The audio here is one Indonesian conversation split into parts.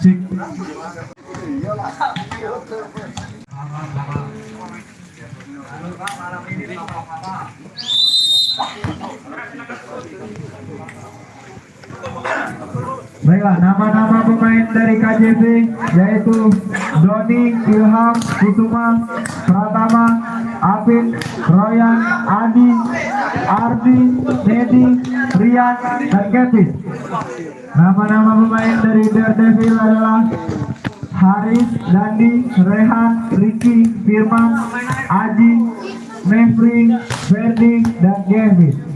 Baiklah, nama-nama pemain dari KJP yaitu Doni, Ilham, Kusuma, Pratama, Apin, Royan, Adi, Ardi, Nedi, Rian, dan Kevin. Nama-nama pemain dari Daredevil adalah Haris, Dandi, Rehan, Ricky, Firman, Aji, Mevri, Ferdi, dan Gavin.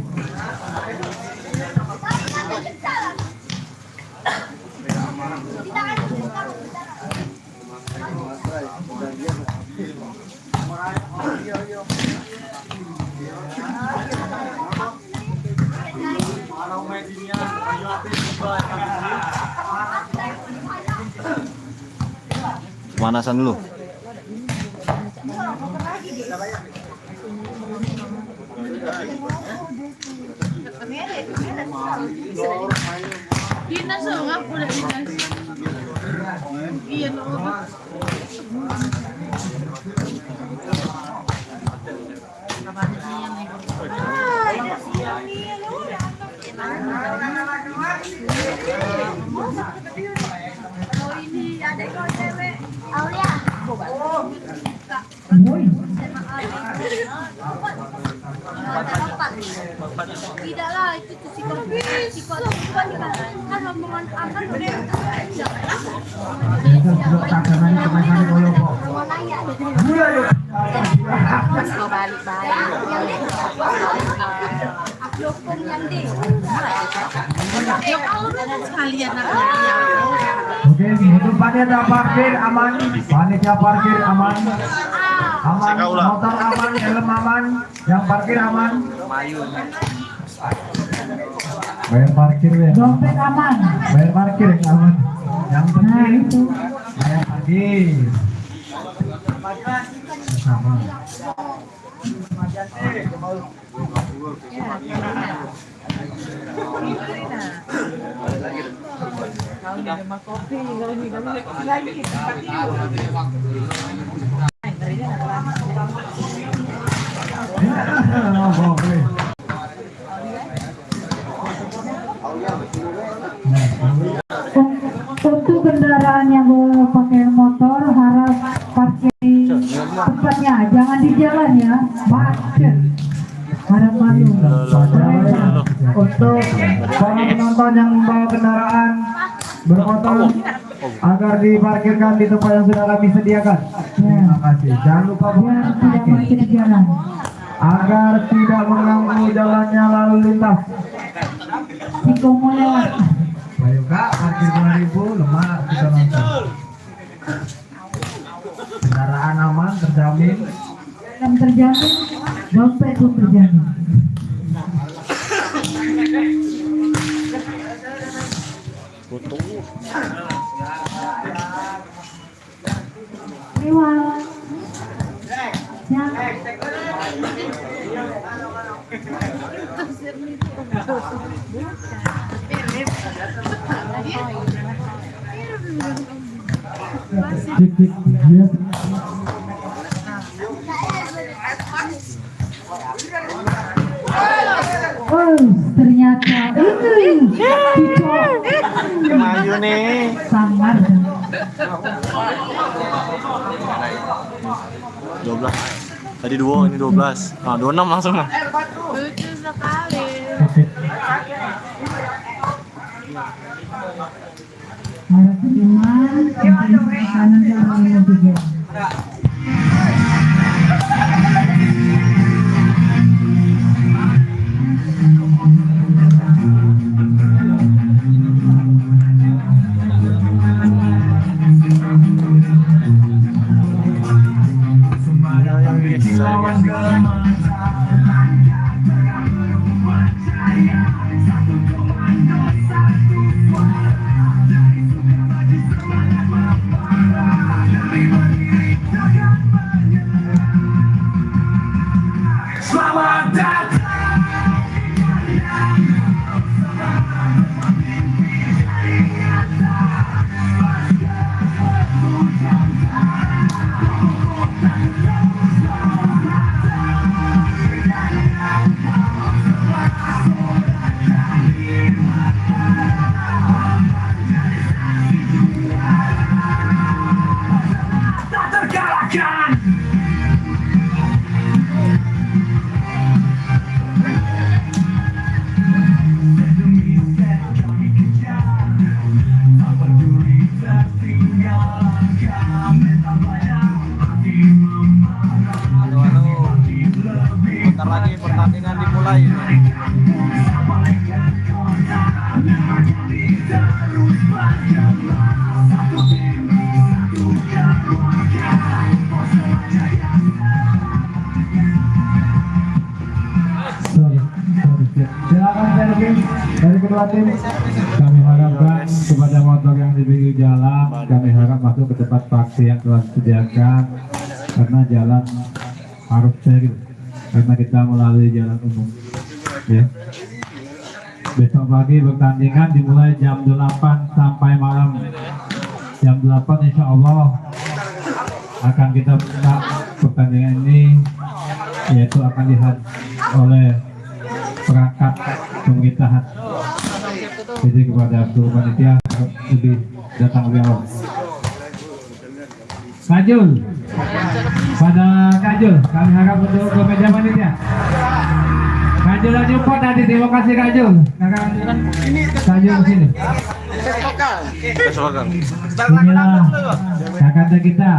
Pemanasan dulu. Dinas nggak boleh dinas. Iya ini ada kau cewek. Aulia. Tidaklah itu tuh psikot kan rombongan akan Oke, untuk panitia parkir aman, panitia parkir aman, aman, motor aman, helm aman, yang parkir aman. Bayar parkir ya. Dompet aman. Bayar parkir yang aman. Yang penting itu bayar parkir. Sama. Untuk kendaraan yang pakai motor harus parkir di tempatnya, jangan di jalan ya, macet. Harap malu. Untuk para penonton yang membawa kendaraan bermotor agar diparkirkan di tempat yang sudah kami sediakan. Terima kasih. Jangan lupa Biar tidak macet di jalan. agar tidak mengganggu jalannya lalu lintas. Siko mau lewat. Ayo kak, parkir 2000 lemah kita nonton. Kendaraan aman terjamin. Helm terjamin, dompet pun terjamin. Lewat. Ya. Cik, dia. Oh, ternyata ini Ciko. Maju nih. Sangar. 12. Tadi 2, ini 12. Nah, 26 langsung lah. lucu sekali. Harap terima. Kanan jangan juga. kedua tim. Kami harapkan kepada motor yang di pinggir jalan, kami harap masuk ke tempat parkir yang telah disediakan karena jalan harus steril karena kita melalui jalan umum. Ya. Besok pagi pertandingan dimulai jam 8 sampai malam jam 8 insya Allah akan kita buka pertandingan ini, yaitu akan dilihat oleh perangkat pemerintahan. Jadi kepada seluruh panitia lebih datang lebih awal. Kajul, pada Kajul, kami harap untuk ke meja panitia. Kajul dan Jumpo tadi, terima kasih Kajul. Kajul sini. Inilah kakak kita,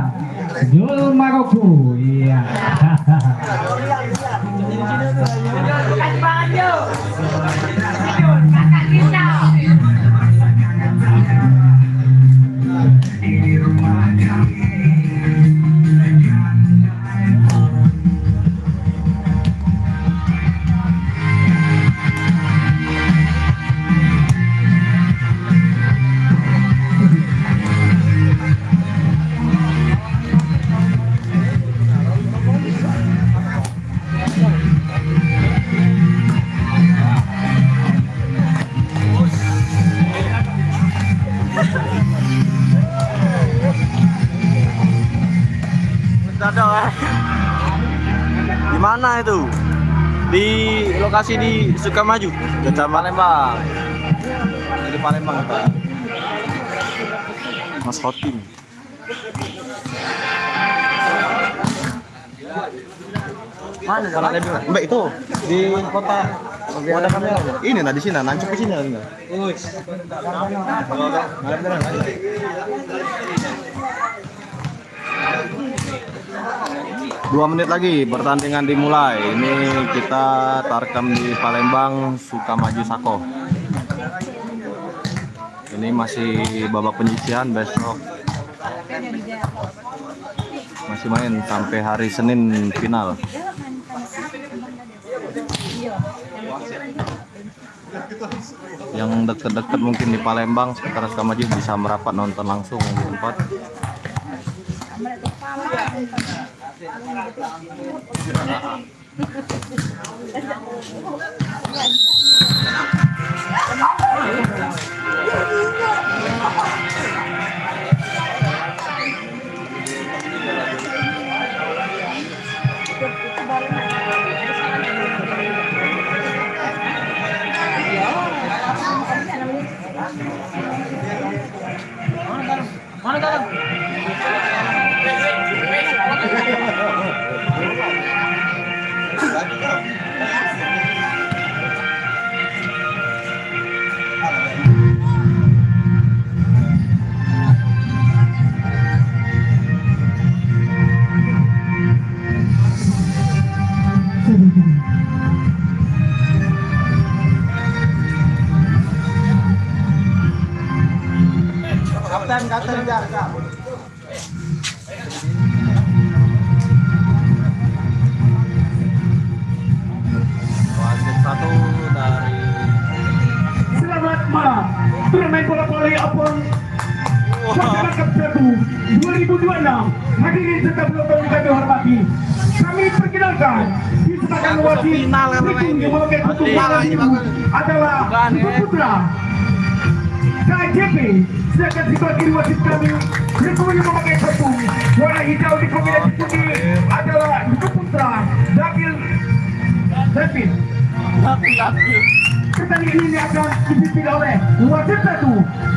Jul Maroko. Iya. Di mana itu? Di lokasi di Sukamaju, Kecamatan Palembang. Di Palembang Pak. Mas Hotim. Mana Mbak itu di kota. Ada kamera. Ini nah di sini, nancep ke sini enggak? 2 menit lagi pertandingan dimulai. Ini kita tarkam di Palembang Sukamaju Sako. Ini masih babak penyisihan, besok masih main sampai hari Senin final. Yang deket-deket mungkin di Palembang sekitar Sukamaju bisa merapat nonton langsung di tempat. Mana dalam? Kapten jaga. Wasit 1 dari. Selamat malam, turnamen bola voli Apon Masyarakat Cebu 2026. Hadirin serta penonton yang kami hormati, kami perkenalkan di sebelah wasit yang memakai ketujuan adalah Putra KJP. Sedangkan di bagi wasit kami yang memakai tepung warna hijau di kombinasi putih adalah Putra Dabil David. Pertandingan ini akan dipimpin oleh wasit 1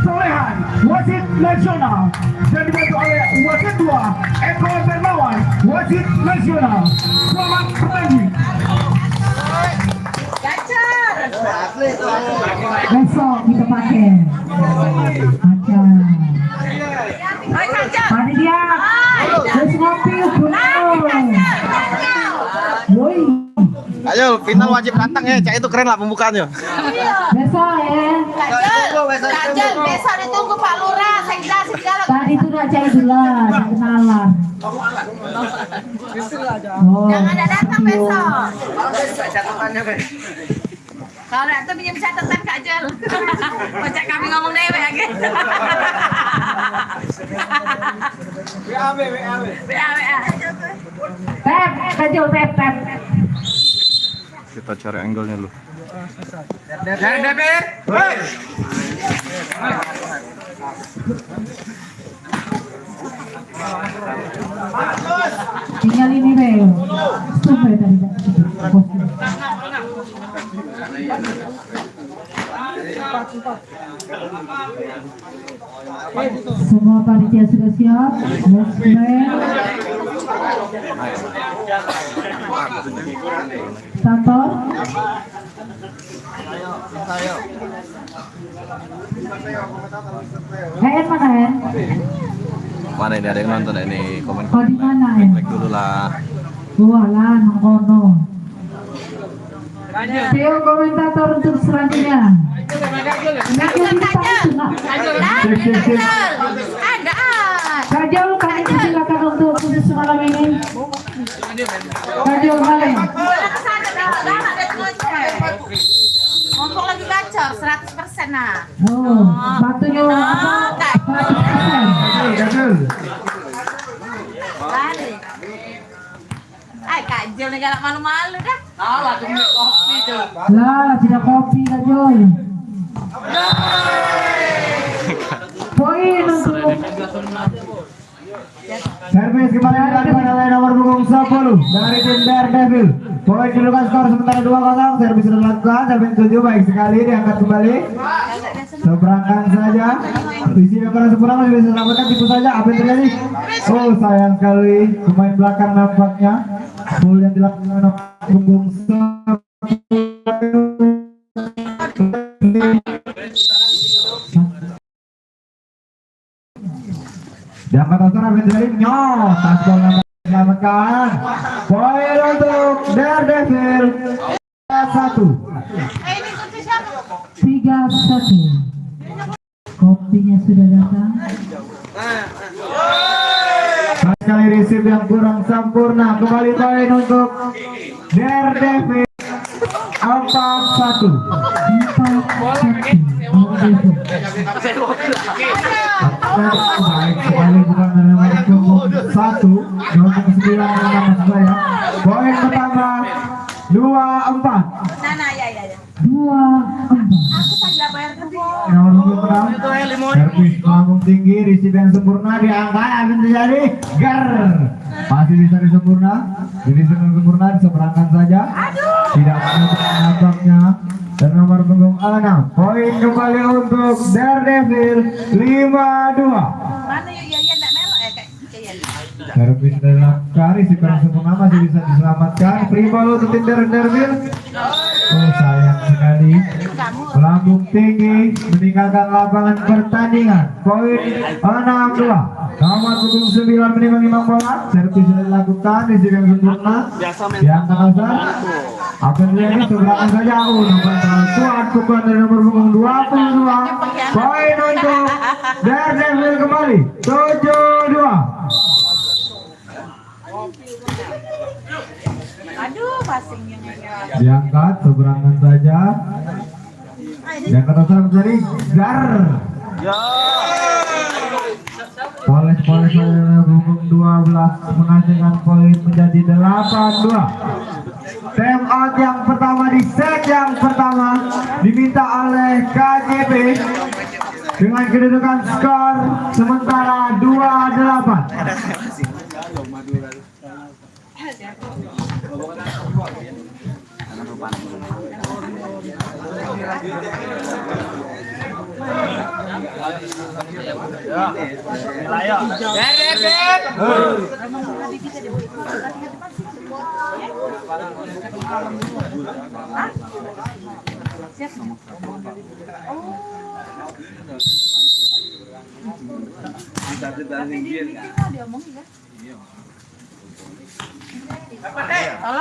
Solehan, wasit nasional, dan dibantu oleh wasit 2 Eko Bermawan, wasit nasional. Selamat bertanding. Besok kita pakai panitia terus ngopi woi. Ayo final wajib datang ya, Cak, itu keren lah pembukaannya. Besok ya. Kajol, besok ditunggu Pak Lurah, sekda segala. Tadi itu udah cari dulu, kenalan. Oh, Jangan ada datang besok. Kalau itu pinjam catatan Kak Jel. Pajak kami ngomong dewe ya gitu. WAB. WA. Tep, kajol tep. Kita cari angle-nya dulu. Tinggal ini Bel. Sampai tadi semua panitia sudah siap. Yes, Bel. Kantor. Mana Hen? Mana ini ada yang nonton ini komen. Oh di mana Hen? Like dulu lah. Wah lah, nongkono. Theo komentator untuk selanjutnya. Kajol, kami silakan untuk khusus malam ini. Kajol malam. Ngomong lagi gacor 100% nah. Oh, batunya apa? 100%. Balik. Kak Jel nih galak malu-malu dah. Lah, tidak kopi Kajol. Poin untuk Servis kembali dilakukan oleh nomor punggung 10 dari tim Daredevil. Poin kedudukan skor sementara 2-0. Servis sudah dilakukan, servis 7 baik sekali diangkat kembali. Seberangkan saja. Visi yang kurang sempurna masih bisa selamatkan, tipu saja. Apa yang terjadi? Oh sayang sekali, pemain belakang nampaknya. Full yang dilakukan oleh nomor punggung 10. Diangkat antara Vendri nyot, tasbol nampak diselamatkan. Poin untuk Daredevil 1. Ini kunci siapa? 3-1. Kopinya sudah datang. Sekali receive yang kurang sempurna. Kembali poin untuk Daredevil 4-1. 4-1. Baik sekali bukan dari nomor punggung 1 nomor 9 maksud saya. Poin pertama 2-4. Nana ya. 2-4. Aku saja bayar ke bos. Nomor punggung 6 servis melambung tinggi, receive yang sempurna diangkat, apa yang terjadi? Ger masih bisa disempurna, sempurna diseberangkan saja. Tidak menutup nampaknya. Dan nomor punggung 6 poin kembali untuk Daredevil 5-2. Mana ya enggak melok ya Kak Jel. Servis dalam kari si kurang sempurna masih bisa diselamatkan. Free ball untuk tim Daredevil. Oh sayang sekali. Melambung tinggi meninggalkan lapangan pertandingan. Poin 6-2. Nomor punggung 9 menimbangi bola. Servis sudah dilakukan, receive yang sempurna. Diangkat asal. Apa yang terjadi? Seberangkan saja. Nomor kuat pukulan dari nomor punggung 22. Poin untuk Daredevil kembali 7-2. Aduh, passingnya. Diangkat, seberangkan saja. Diangkat asal menjadi Gar. Poles oleh punggung 12 menghasilkan poin menjadi 8-2. Time out yang pertama di set yang pertama diminta oleh KJP dengan kedudukan skor sementara 2-8.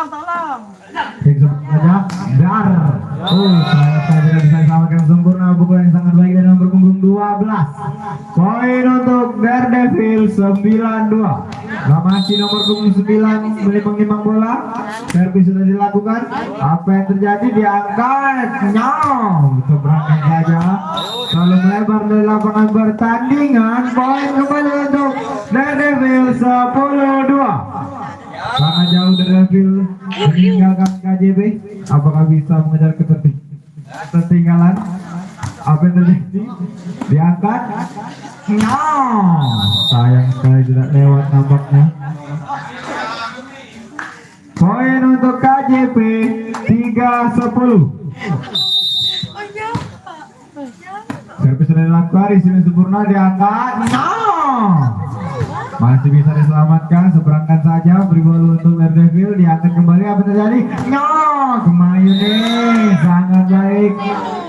Tolong. Dar. Saya tidak bisa samakan sempurna pukul yang sangat baik dari nomor punggung 12. Poin untuk Daredevil 9-2. Masih nomor punggung 9 menimbang bola. Servis sudah dilakukan. Apa yang terjadi? Diangkat. Seberangkan saja. Selalu melebar dari lapangan pertandingan. Poin kembali untuk Daredevil 10-2. Sangat jauh Daredevil meninggalkan KJP. Apakah bisa mengejar ketertinggalan? Apa yang terjadi? Diangkat. Sayang sekali tidak lewat nampaknya. Poin untuk KJP 3-10. Servis sudah dilakukan, Rizky sempurna diangkat. Masih bisa diselamatkan, seberangkan saja. Beri bola untuk Daredevil, diangkat kembali. Apa yang terjadi? Kemayu nih, sangat baik.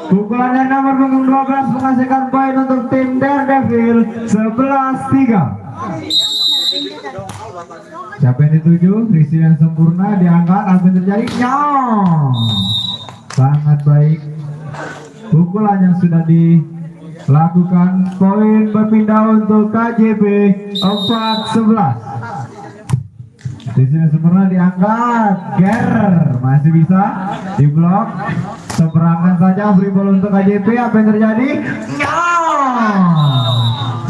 Pukulan dari nomor punggung 12 menghasilkan poin untuk tim Daredevil 11-3. Siapa yang dituju? Rizky yang sempurna diangkat. Apa yang terjadi? Sangat baik. Pukulan yang sudah dilakukan, poin berpindah untuk KJP 4-11. Rizky yang sempurna diangkat. Masih bisa diblok. Seberangkan saja, beri bola untuk KJP. Apa yang terjadi?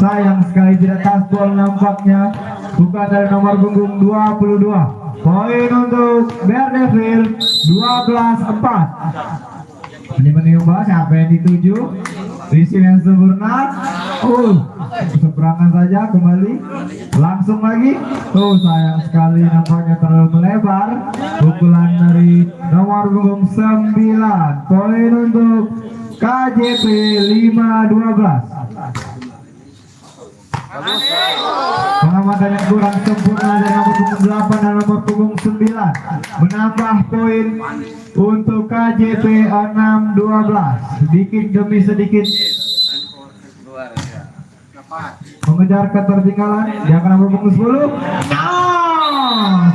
Sayang sekali tidak taspol nampaknya. Bukan dari nomor punggung 22. Poin untuk Daredevil 12-4. Ini menimbang siapa yang dituju? Rizky yang sempurna. Seberangan saja kembali. Langsung lagi. Sayang sekali nampaknya terlalu melebar. Pukulan dari nomor punggung 9. Poin untuk KJP 5-12. Pengamatan yang kurang sempurna dari nomor punggung 8 dan nomor punggung 9 menambah poin untuk KJP 6-12. Sedikit demi sedikit mengejar ketertinggalan. Dia akan nomor punggung 10.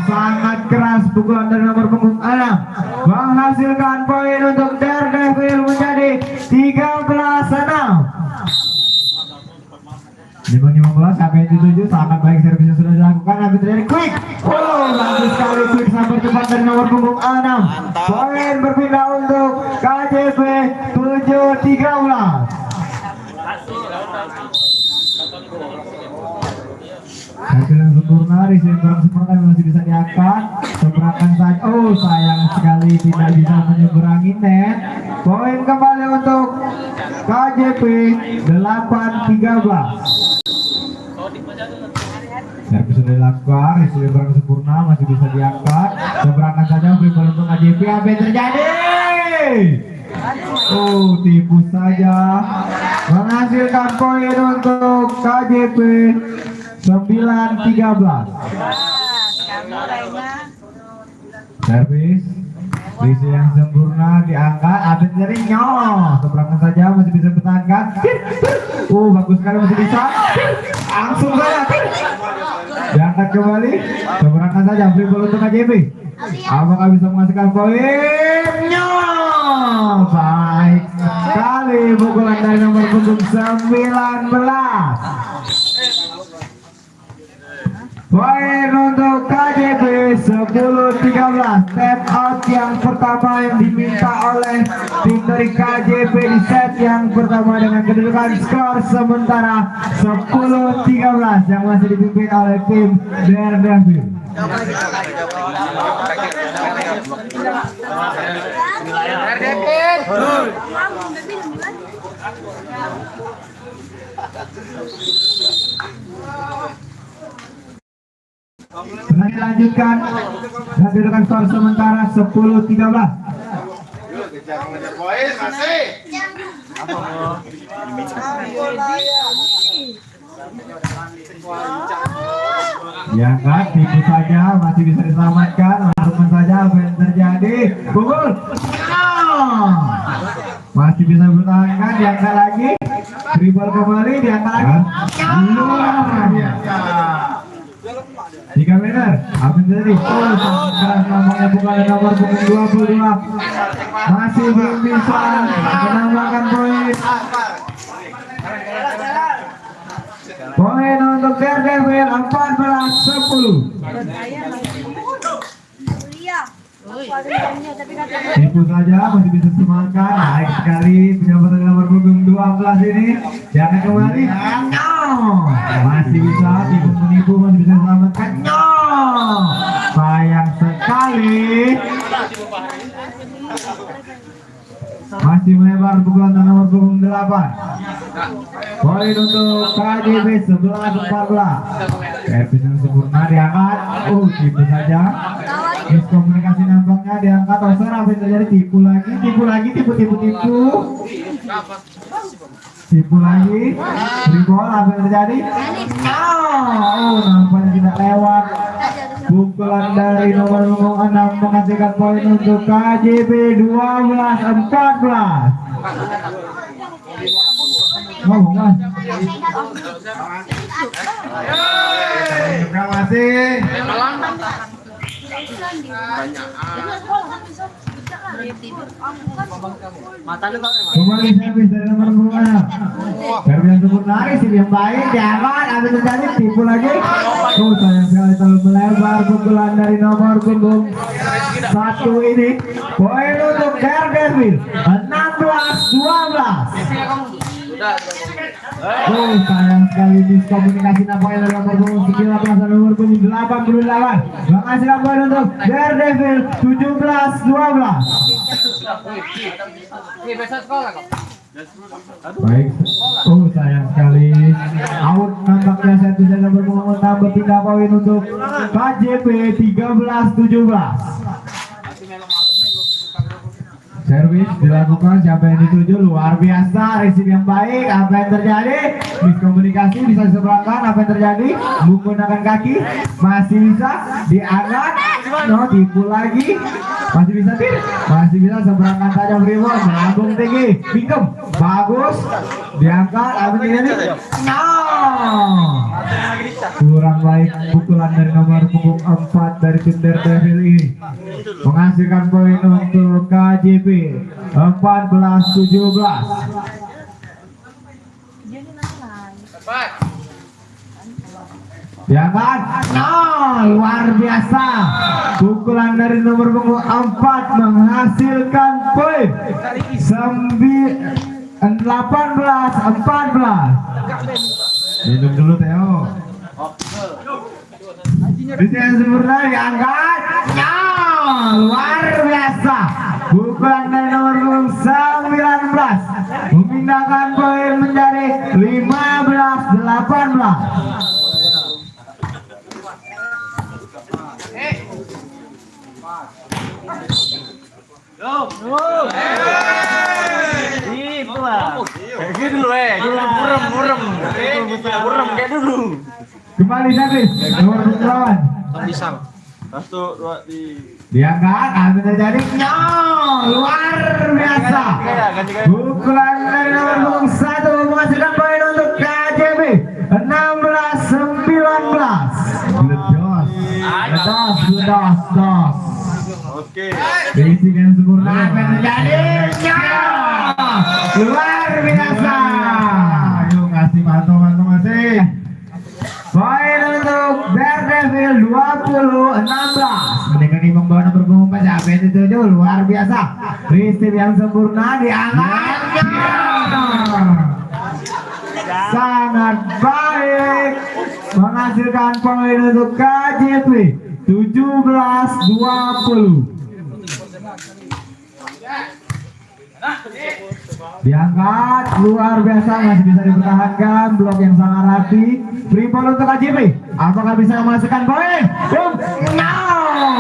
Sangat keras pukulan dari nomor punggung 6 menghasilkan poin untuk Daredevil menjadi 13-6. 5-15, siapa yang dituju? Sangat baik, servisnya sudah dilakukan. Apa terjadi? Quick! Bagus sekali quick sampai cepat dari nomor punggung 6. Poin berpindah untuk KJP 7-13. Servis yang sempurna, Rizky yang sempurna masih bisa diangkat. Seberangkan saja. Sayang sekali tidak bisa menyeberangi net. Poin kembali untuk KJP 8-13. Servis sudah dilakukan, Rizky yang sempurna masih bisa diangkat. Seberangkan saja, beri bola untuk KJP. Apa yang terjadi? Tipu saja. Menghasilkan poin untuk KJP 9-13. Servis Rizky yang sempurna diangkat. Apa yang terjadi? Seberangkan saja, masih bisa bertahankan. Bagus sekali, masih bisa. Langsung saja diangkat kembali. Seberangkan saja, beri bola untuk KJP. Apakah bisa menghasilkan poin? Baik sekali pukulan dari nomor punggung 19. Poin untuk KJP 10-13. Step out yang pertama yang diminta oleh tim dari KJP di set yang pertama dengan kedudukan skor sementara 10-13 yang masih dipimpin oleh tim Daredevil. Sudah dilanjutkan dan kedudukan skor sementara 10-13. Ya kan, tipu saja, masih bisa diselamatkan. Langsung saja, apa yang terjadi? Pukul. Masih bisa bertahankan, diangkat lagi. Dribble kembali, diangkat lagi. Luar biasa. 3 meter, apa yang terjadi? Keras namanya bukan nomor punggung 22. Masih belum bisa menambahkan poin. Poin untuk Daredevil 14-10. Tipu saja masih bisa semakan. Baik sekali penyambutan nomor punggung 12 ini. Jangan kembali. Masih bisa tipu menipu, masih bisa selamatkan. Sayang sekali. Masih melebar pukulan nomor punggung 8. Poin untuk KJB 11-14. Servis yang sempurna diangkat. Tipu saja. Miskomunikasi nampaknya diangkat. Serang apa yang terjadi? Tipu lagi. Tipu lagi. Free ball apa yang terjadi? Nampaknya tidak lewat. Pukulan dari nomor punggung 6 menghasilkan poin untuk KJB 12-14. Bukan. Terima kasih. Kembali servis dari nomor punggung 6. Servis yang sempurna, isi yang baik, jangan ada terjadi tipu lagi. Sayang sekali terlalu melebar pukulan dari nomor punggung 1 ini. Poin untuk Daredevil 16-12. Sayang sekali miskomunikasi nampaknya dari nomor punggung 19 dan nomor punggung 88. Menghasilkan poin untuk Daredevil 17-12. Baik. Sayang sekali out nampaknya servis dari nomor punggung 6 berpindah poin untuk KJP 13-17. Servis dilakukan, siapa yang dituju? Luar biasa, receive yang baik. Apa yang terjadi? Miskomunikasi, bisa diseberangkan. Apa yang terjadi? Menggunakan kaki, masih bisa diangkat. Tipu lagi, masih bisa tidak? Masih bisa seberangkan saja free ball. Melambung tinggi, Bingkem, bagus, diangkat. Apa yang terjadi? Kurang baik pukulan dari nomor punggung 4 dari tim Daredevil ini, menghasilkan poin untuk KJP 14-17. Diangkat. Luar biasa pukulan dari nomor punggung 4 menghasilkan poin 18-14. Minum dulu Theo. Bisa yang sempurna diangkat. Luar biasa pukulan dari nomor punggung 19 memindahkan poin menjadi 15-18. Kayak dulu kayak dulu. Kembali servis nomor 8. Pisang. 1, 2, diangkat. Apa terjadi? Luar biasa pukulan dari nomor punggung 1 menghasilkan poin untuk KJB 16-19. Ledos. Oke. Basic yang sempurna. Apa yang terjadi? Luar biasa. Ayo kasih mantap masih. Poin untuk Daredevil 20-16. Mereka nih membawa nomor punggung 4. Siapa yang dituju? Luar biasa. Receive yang sempurna diangkat. Sangat baik, menghasilkan poin untuk KJP 17-20. Diangkat, luar biasa, masih bisa dipertahankan. Blok yang sangat rapi. Free ball untuk KJP. Apakah bisa menghasilkan poin?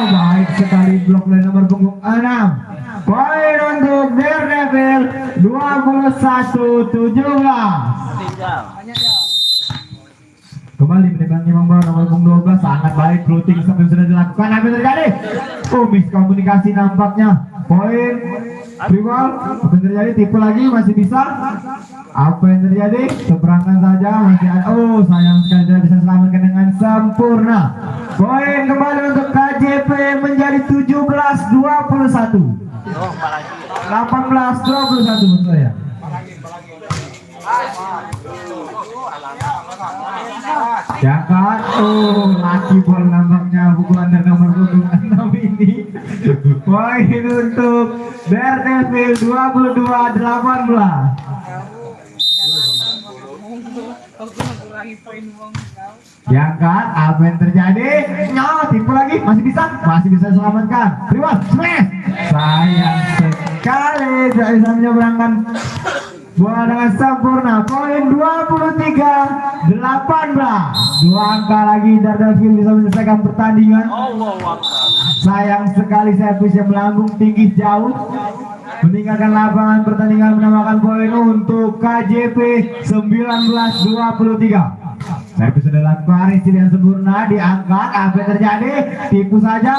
Baik sekali blok dari nomor punggung 6. Poin untuk Daredevil 21-17. Kembali menembaknya membawa nomor punggung 12. Sangat baik, floating sampai sudah dilakukan. Apa yang terjadi? Miskomunikasi nampaknya. Poin free ball. Apa yang terjadi? Tipu lagi, masih bisa. Apa yang terjadi? Seberangkan saja, masih ada. Sayang sekali tidak bisa selamatkan dengan sempurna. Poin kembali untuk KJP menjadi 17-21. 18-21 menurut saya. Diangkat. Oh, laki bol nampaknya pukulan dari nomor punggung 6 ini. Poin untuk Daredevil 22-18. Diangkat, apa yang terjadi? Tipu lagi, masih bisa selamatkan. Priwan, smash. Sayang sekali tidak bisa menyeberangkan bola dengan sempurna. Poin 23-18. 2 angka lagi Daredevil bisa menyelesaikan pertandingan. Sayang sekali servis yang melambung tinggi jauh meninggalkan lapangan pertandingan, menambahkan poin untuk KJP 19-23. Servis sudah dilakukan, isi yang sempurna, diangkat, apa yang terjadi? Tipu saja.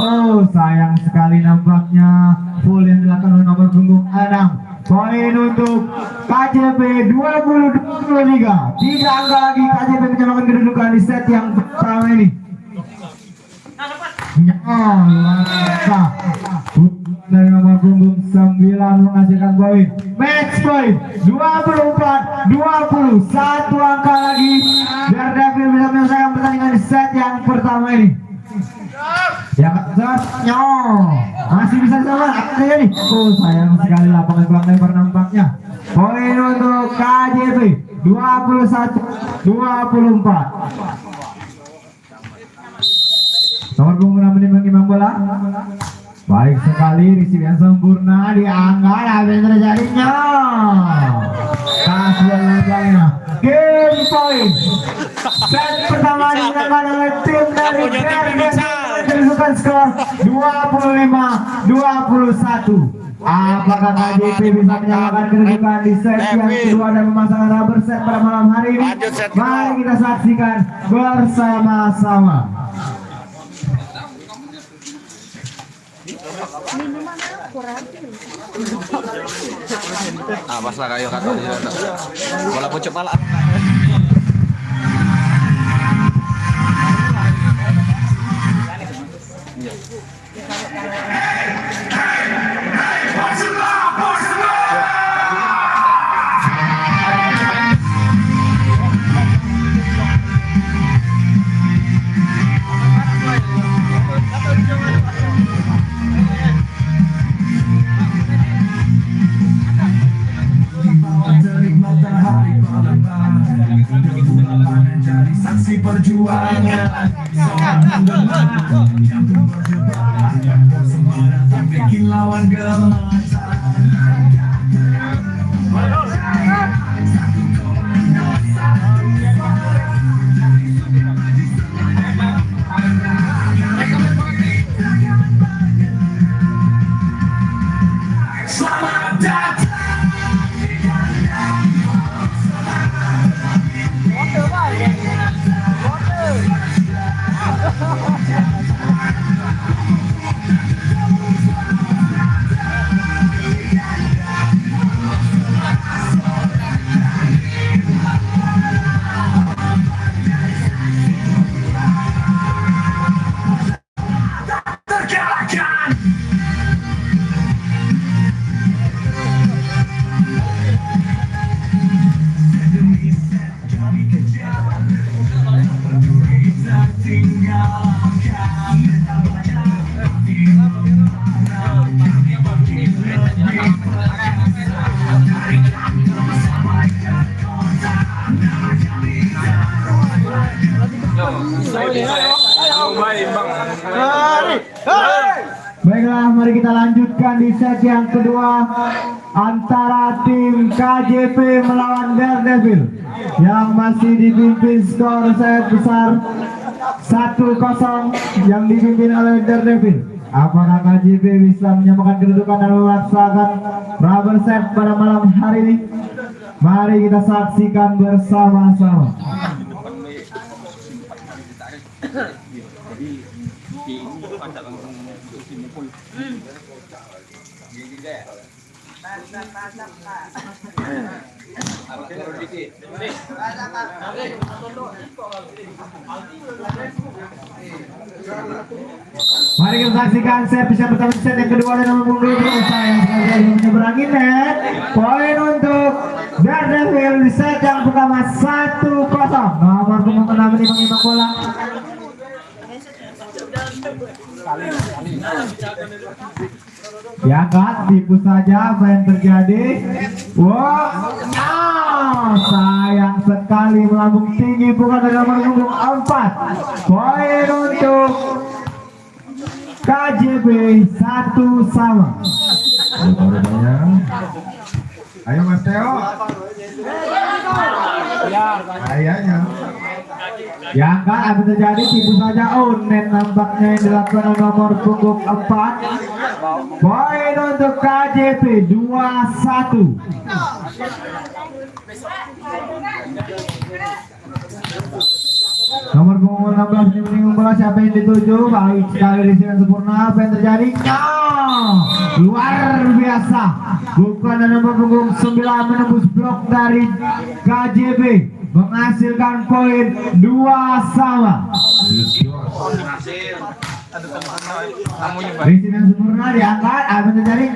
Oh, sayang sekali nampaknya full yang dilakukan oleh nomor punggung 6. Poin untuk KJP 20-23. 3 angka lagi KJP menyamakan kedudukan di set yang pertama ini. Luar biasa. Dari nomor punggung 9 menghasilkan poin. Match point 24-20. 1 angka lagi. Daredevil bisa menyelesaikan pertandingan di set yang pertama ini. Yang masih bisa selamat. Apa ini? Oh, sayang sekali lapangan kurang lebar nampaknya. Poin untuk KJP 21-24. Nomor punggung 6 menimang bola. Baik sekali, receive yang sempurna, diangkat, apa yang terjadinya? Kasihan nampaknya. Game point. Set pertama dimenangkan oleh tim dari kedudukan skor 25-21. Apakah KJP bisa menyamakan kedudukan di set yang kedua dan memasangkan rubber set pada malam hari ini? Mari kita saksikan bersama-sama. Paslah kayo kata dia. Bola pucuk pala. Saksi perjuangan seorang penggemar yang berdebat bersemangat tak bikin lawan gemetar. Selamat datang. Baiklah, mari kita lanjutkan di set yang kedua antara tim KJP melawan Daredevil yang masih dipimpin skor set besar 1-0 yang dipimpin oleh Daredevil. Apakah KJP bisa menyamakan kedudukan dan memaksakan rubber set pada malam hari ini? Mari kita saksikan bersama-sama. Mari kita saksikan set bisa pertama set yang kedua dan nomor punggung 2 sayang sekali menyeberangi net. Poin untuk Daredevil di set yang pertama 1-0. Nomor punggung 6 mengimbang bola. Diangkat, tipu saja apa yang terjadi. Wow, sayang sekali melambung tinggi bukan dari nomor punggung 4. Poin untuk KJP 1-1. Ayo Mas Teo. Kayaknya. Diangkat, apa terjadi? Tipu saja. Oh, net nampaknya yang dilakukan oleh nomor punggung 4. Poin untuk KJP 2-1. Nomor punggung 16 ini menyinggung bola, siapa yang dituju? Baik sekali di sini sempurna. Apa yang terjadi? Luar biasa. Bukan nomor punggung 9 menembus blok dari KJP, menghasilkan poin 2-2. Di sini sempurna diangkat. Apa yang terjadi?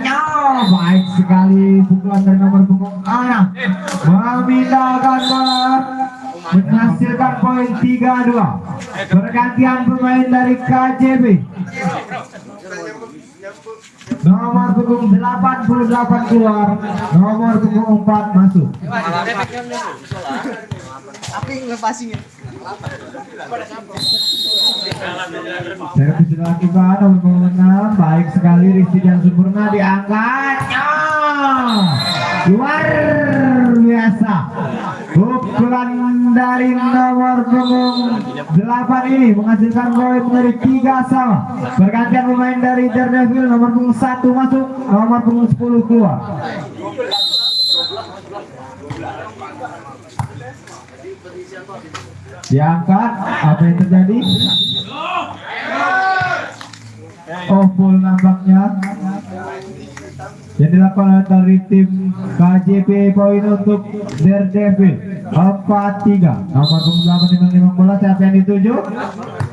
Baik sekali pukulan dari nomor punggung 6 memindahkan bola, menghasilkan poin 3-2. Pergantian pemain dari KJP. Nomor punggung 88 keluar, nomor punggung 4 masuk. Servis dilakukan nomor punggung 6. Baik sekali Rizky dan sempurna diangkat. Luar biasa. Pukulan dari nomor punggung 8 ini menghasilkan poin menjadi 3-3. Pergantian pemain dari Daredevil, nomor punggung 1 masuk, nomor punggung 10 keluar. Diangkat, apa yang terjadi? Oh, full nampaknya. Yang dilakukan dari tim KJP, poin untuk Daredevil 4-3. Nomor punggung 8 memang bola, siapa yang dituju?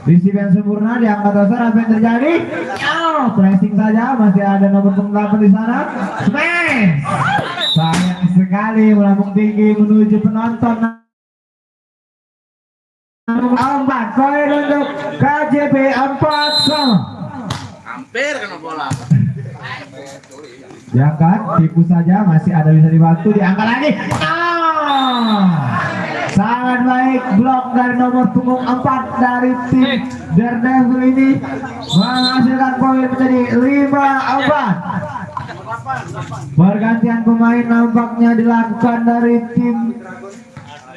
Receive yang sempurna, diangkat dasar. Apa yang terjadi? Pressing saja, masih ada nomor punggung 8 di sana. Smash! Sayang sekali melambung tinggi menuju penonton. 4 poin untuk KJP 4-1. Hampir kena bola. Diangkat, tipu saja, masih ada bisa dibantu, diangkat lagi. Sangat baik blok dari nomor punggung 4 dari tim Daredevil ini, menghasilkan poin menjadi 5-4. Pergantian pemain nampaknya dilakukan dari tim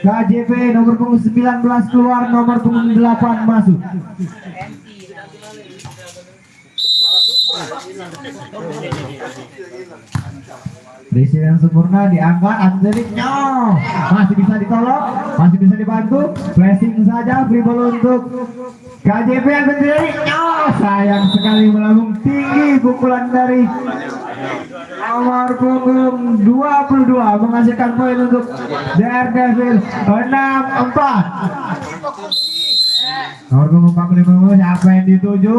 KJP, nomor punggung 19 keluar, nomor punggung 8 masuk. Resi yang sempurna diangkat, Angelik masih bisa ditolong, masih bisa dibantu. Pressing saja, free ball untuk KJP yang terjadi. Sayang sekali melambung tinggi pukulan dari nomor punggung 22, menghasilkan poin untuk Daredevil 6-4. Nomor punggung 45, siapa yang dituju?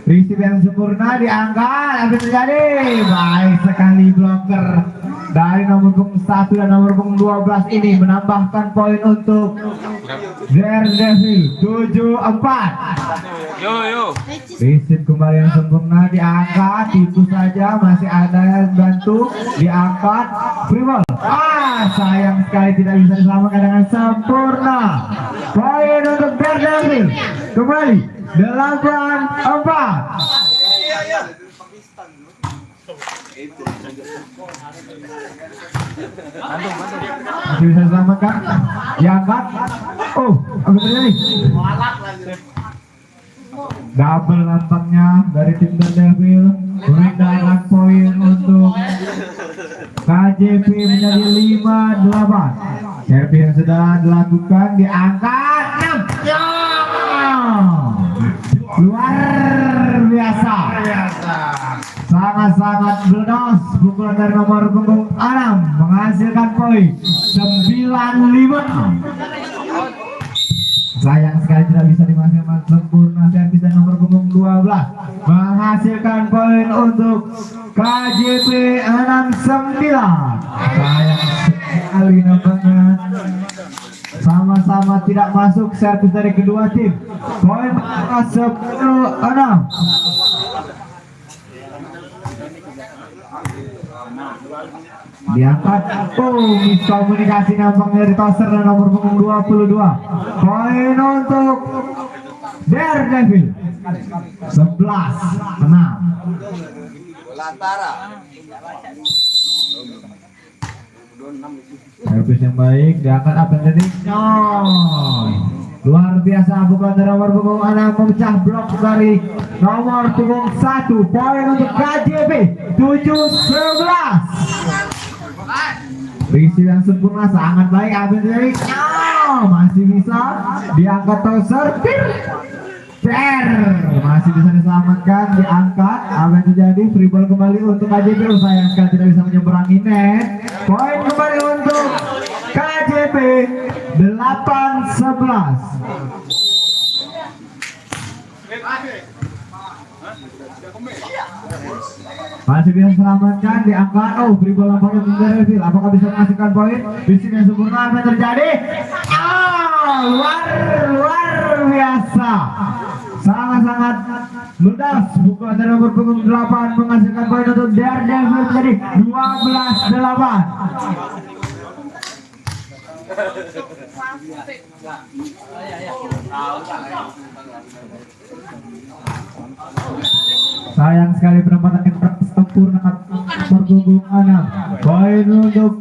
Receive yang sempurna diangkat, apa yang terjadi? Baik sekali blocker dari nomor punggung 1 dan nomor punggung 12 ini menambahkan poin untuk Daredevil 7-4. Yo. Receive kembali yang sempurna diangkat, tipu saja, masih ada yang bantu, diangkat, free ball. Sayang sekali tidak bisa diselamatkan dengan sempurna. Poin untuk Daredevil kembali 8-4. Masih bisa diselamatkan, diangkat. Oh, apa terjadi? Double nampaknya dari tim Daredevil, memindahkan poin untuk KJP menjadi 5-8. Servis yang sudah dilakukan diangkat. Luar biasa. Sangat-sangat bledos pukulan dari nomor punggung 6 menghasilkan poin 9-5. Sayang sekali tidak bisa dimasukkan sempurna. Servis dari nomor punggung 12 menghasilkan poin untuk KJP 6-9. Sayang sekali nampaknya sama-sama tidak masuk servis dari kedua tim. Poin 10-6. Diangkat, miskomunikasi nampaknya dari toser dan nomor punggung 22. Poin untuk Daredevil 11-6. Servis yang baik, diangkat apa tadi? Luar biasa, bukan dari nomor punggung 6 memecah blok dari nomor punggung 1. Poin untuk KJB 7-11. Risi yang sempurna, sangat baik. Apa yang terjadi? Masih bisa diangkat toser. Masih bisa diselamatkan, diangkat. Apa yang terjadi? Free ball kembali untuk KJB. Sayang sekali tidak bisa menyeberangi net. Poin kembali untuk KJB 8-11. Masih bisa selamatkan, diangkat. Free ball nampaknya untuk Daredevil. Apakah bisa menghasilkan poin? Di sini yang sempurna. Apa yang terjadi? Luar biasa. Sangat-sangat ludas. Bukan dari nomor punggung 8 menghasilkan poin untuk Daredevil menjadi 12-8. Sayang sekali penempatan yang sempurna nomor punggung 6. Poin untuk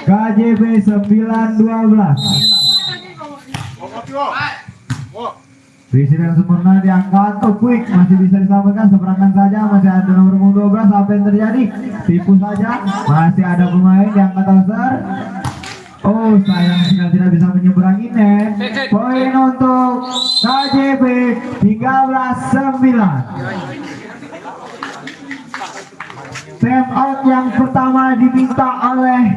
KJB 9-12. Risi yang sempurna diangkat, quick masih bisa diselamatkan, seberangan saja, masih ada nomor punggung 12. Apa yang terjadi? Tipu saja, masih ada pemain diangkat toser. Sayang sekali tidak bisa menyeberangi net. Poin untuk KJB 13-9. Time out yang pertama diminta oleh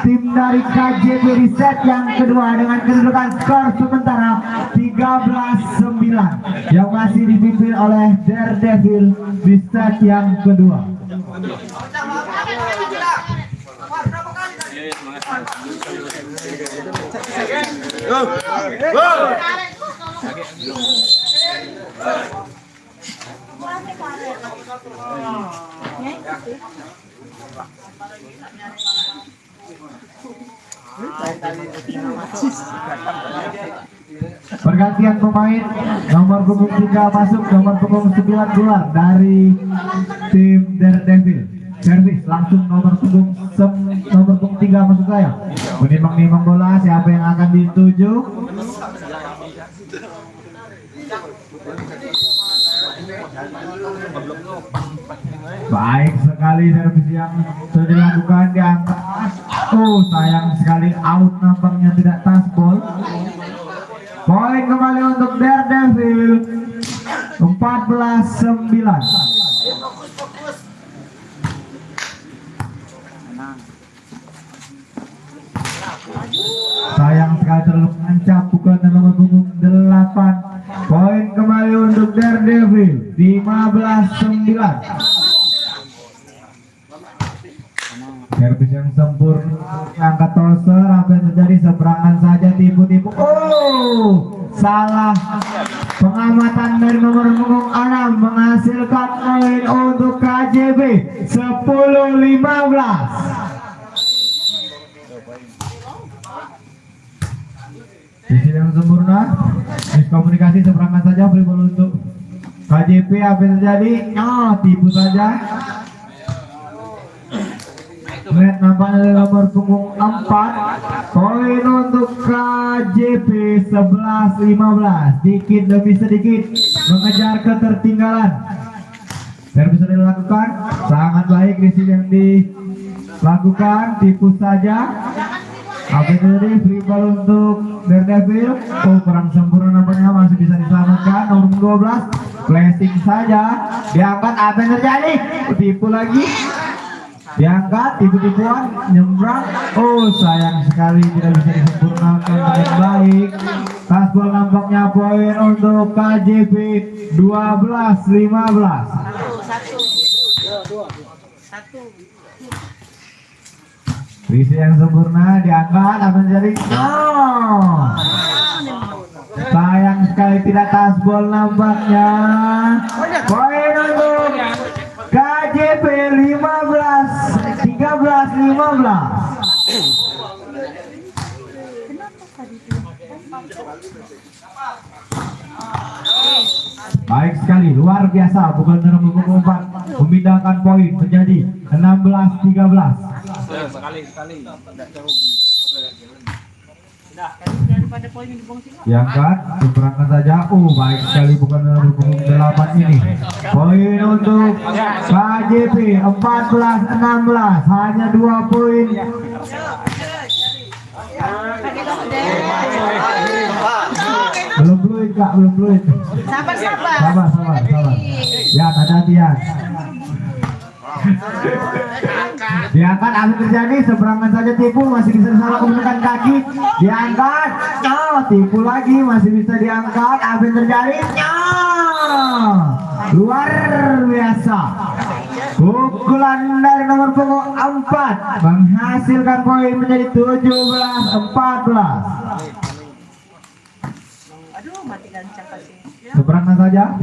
tim dari KJB di set yang kedua dengan kedudukan skor sementara 13-9 yang masih dipimpin oleh Daredevil di set yang kedua. Pergantian pemain, nomor punggung 3 masuk, nomor punggung 9 keluar dari tim Daredevil. Servis langsung nomor punggung 3 masuk saya. Menimbang-nimbang bola, siapa yang akan dituju? Baik sekali servis yang sudah dilakukan, diangkat. Sayang sekali out, nampaknya tidak touchball. Poin kembali untuk Daredevil 14-9. Sayang sekali terlalu menancap, bukan nomor punggung 8. Poin kembali untuk Daredevil 15-9. Servis yang sempurna, angkat toser. Apa yang terjadi? Seberangan saja, tipu-tipu. Salah pengamatan dari nomor punggung 6 menghasilkan poin untuk KJB 10-15. Sisi yang sempurna, miskomunikasi, seberangan saja, free ball untuk KJB. Apa yang terjadi? Tipu saja. Red nampaknya dari nomor punggung 4. Poin untuk KJB 11-15. Sedikit demi sedikit mengejar ketertinggalan. Servis sudah dilakukan, sangat baik risi yang dilakukan, tipu saja. Apa yang terjadi? Free ball untuk Daredevil. Kurang sempurna nampaknya, masih bisa diselamatkan. Nomor 12 flashing saja, diangkat. Apa yang terjadi? Tipu lagi, diangkat, tipu-tipuan, nyembrang. Sayang sekali tidak bisa disempurnakan dengan baik. Touchball nampaknya, poin untuk KJB 12-15. Risi yang sempurna diangkat akan jadi sayang sekali tidak tasbol nampaknya. Poin untuk KJP 13-15. Baik sekali, luar biasa. Bukan dalam nomor 4 memindahkan poin menjadi 16-13. Diangkat, diperangkat saja. Baik sekali, bukan dalam nomor 8 ini. Poin untuk KJP 14-16, hanya 2 poin. Belum fluid Kak, belum fluid. Sabar. Sabar. Ya, hati-hatian. Diangkat, apa yang terjadi? Seberangan saja tipu, masih bisa salah menggunakan kaki. Diangkat, tipu lagi, masih bisa diangkat. Apa yang terjadi? Luar biasa. Pukulan dari nomor punggung 4 menghasilkan poin menjadi 17-14. Seberangan saja.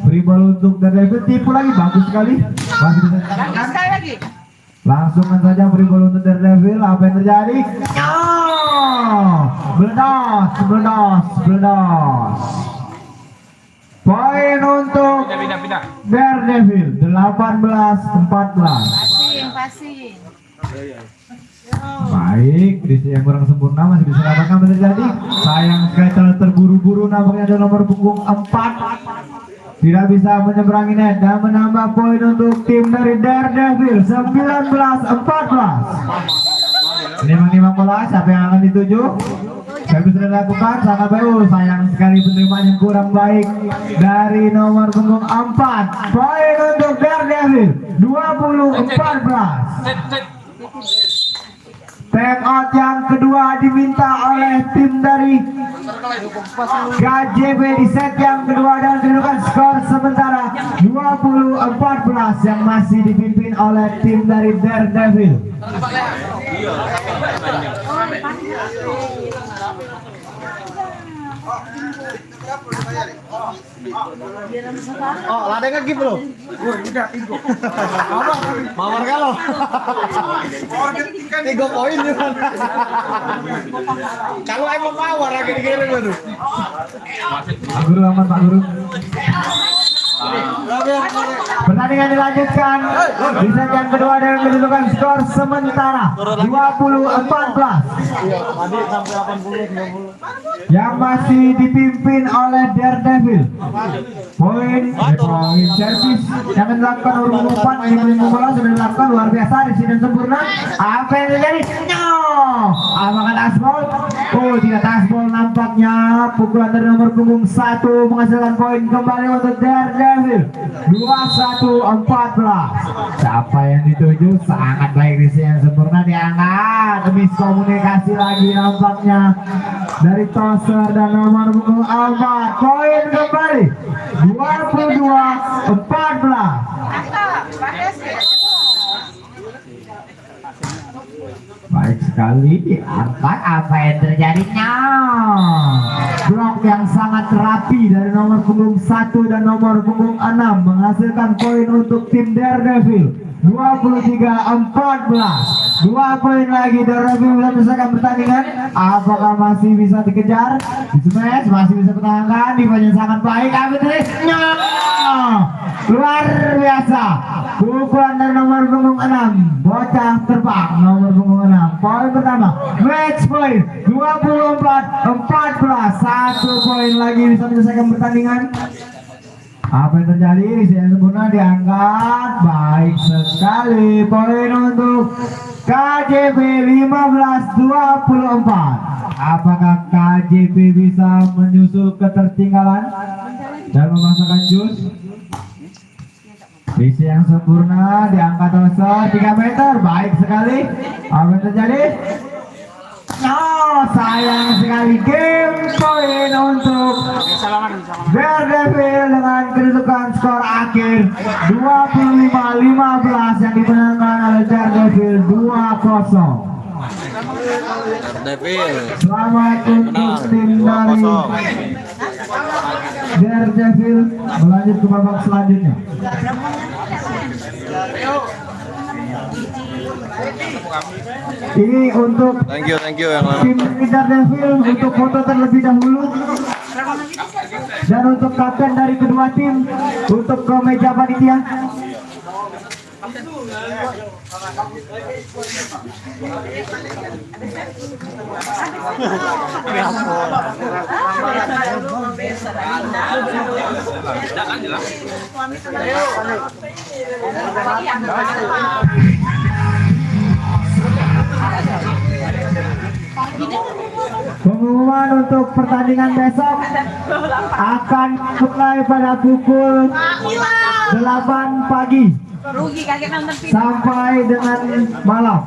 Beri bola untuk Daredevil, tipu lagi, bagus sekali. Masih bisa Sekali lagi. langsungkan saja beri bola untuk Daredevil. Apa yang terjadi? Meledos. Poin untuk Daredevil 18-14. Passing. Baik, Risi yang kurang sempurna masih bisa dapatkan terjadi. Sayang sekali telah terburu-buru, nampaknya ada nomor punggung 4 tidak bisa menyeberangi net dan menambah poin untuk tim dari Daredevil 19-14. Nimang bola, siapa yang akan dituju? Saya sudah lakukan, sangat bagus. Sayang sekali penerimaan yang kurang baik dari nomor punggung 4. Poin untuk Daredevil 20-14. Time out yang kedua diminta oleh tim dari KJP di set yang kedua dan kedudukan skor sementara 20-14 yang masih dipimpin oleh tim dari Daredevil. Oh, lada lagi belum? Mawar kalau. 3 poin di mana? Kalau emang mawar lagi dikirim baru. Pak Guru aman, Pak Guru. Pertandingan dilanjutkan di set yang kedua dengan kedudukan skor sementara 20-14 yang masih dipimpin oleh Daredevil. Poin servis yang dilakukan oleh umpan ini bola sudah dilakukan luar biasa di sini sempurna. Apa yang terjadi? Apakah asbol? Tidak asbol nampaknya. Pukulan dari nomor punggung 1 menghasilkan poin kembali untuk Daredevil 21-14. Siapa yang dituju? Sangat baik di sini yang sempurna diangkat. Miskomunikasi lagi nampaknya dari Toser dan nomor punggung 4. Poin kembali 22-14. Baik sekali diangkat. Apa yang terjadi? Blok yang sangat rapi dari nomor punggung 1 dan nomor punggung 6 menghasilkan poin untuk tim Daredevil 23-14. 2 poin lagi. Daredevil bisa menyelesaikan pertandingan. Apakah masih bisa dikejar? Di smash masih bisa pertahankan. Defense yang sangat baik. Luar biasa. Pukulan dari nomor punggung 6. Bocah terbang nomor punggung 6. Poin pertama. Match point 24-14. 1 poin lagi bisa menyelesaikan pertandingan. Apa yang terjadi? Saya sempurna diangkat. Baik sekali. Poin untuk KJP 15-24. Apakah KJP bisa menyusul ketertinggalan dan memasukkan jus? Visi yang sempurna diangkat Toser 3 meter. Baik sekali. Apa yang terjadi? Sayang sekali. Game point untuk Daredevil dengan kedudukan skor akhir 25-15 yang dimenangkan oleh Daredevil 2-0. Devil. Selamat untuk tim dari 2-0. Daredevil melanjut ke babak selanjutnya. Ini untuk Thank you yang lain. tim dari Daredevil untuk foto terlebih dahulu. Dan untuk kapten dari kedua tim untuk ke meja panitia. Pengumuman untuk pertandingan besok akan mulai pada pukul 8 pagi Rugi kakek nonton film. sampai dengan malam.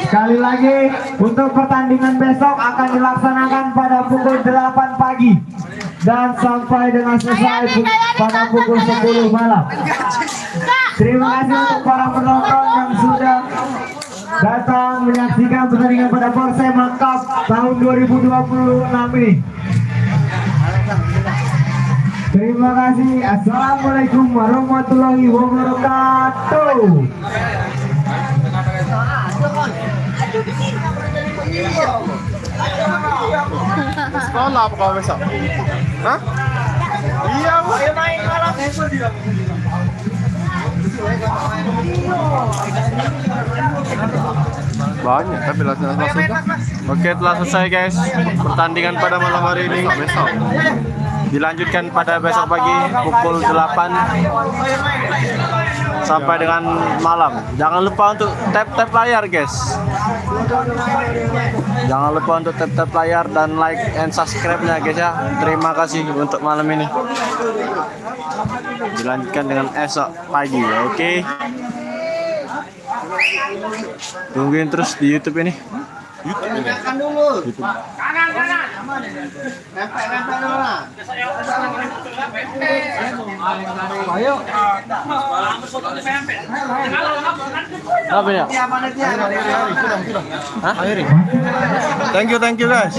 Sekali lagi, untuk pertandingan besok akan dilaksanakan pada pukul 8 pagi dan sampai dengan selesai pada pukul 10 malam. Terima kasih untuk para penonton yang sudah datang menyaksikan pertandingan pada Persema Cup tahun 2026 ini. Terima kasih. Assalamualaikum warahmatullahi wabarakatuh. Sekolah apa kau besok? Hah? Iya, ayo main malam. Banyak tapi langsung masuk. Oke, telah selesai guys pertandingan pada malam hari ini. Besok dilanjutkan pada besok pagi pukul 8 sampai dengan malam. Jangan lupa untuk tap layar guys. Jangan lupa untuk tap layar dan like and subscribe-nya guys ya. Terima kasih untuk malam ini. Dilanjutkan dengan esok pagi, oke? Tungguin terus di YouTube ini. YouTube. Apa ya? Hah? Thank you guys.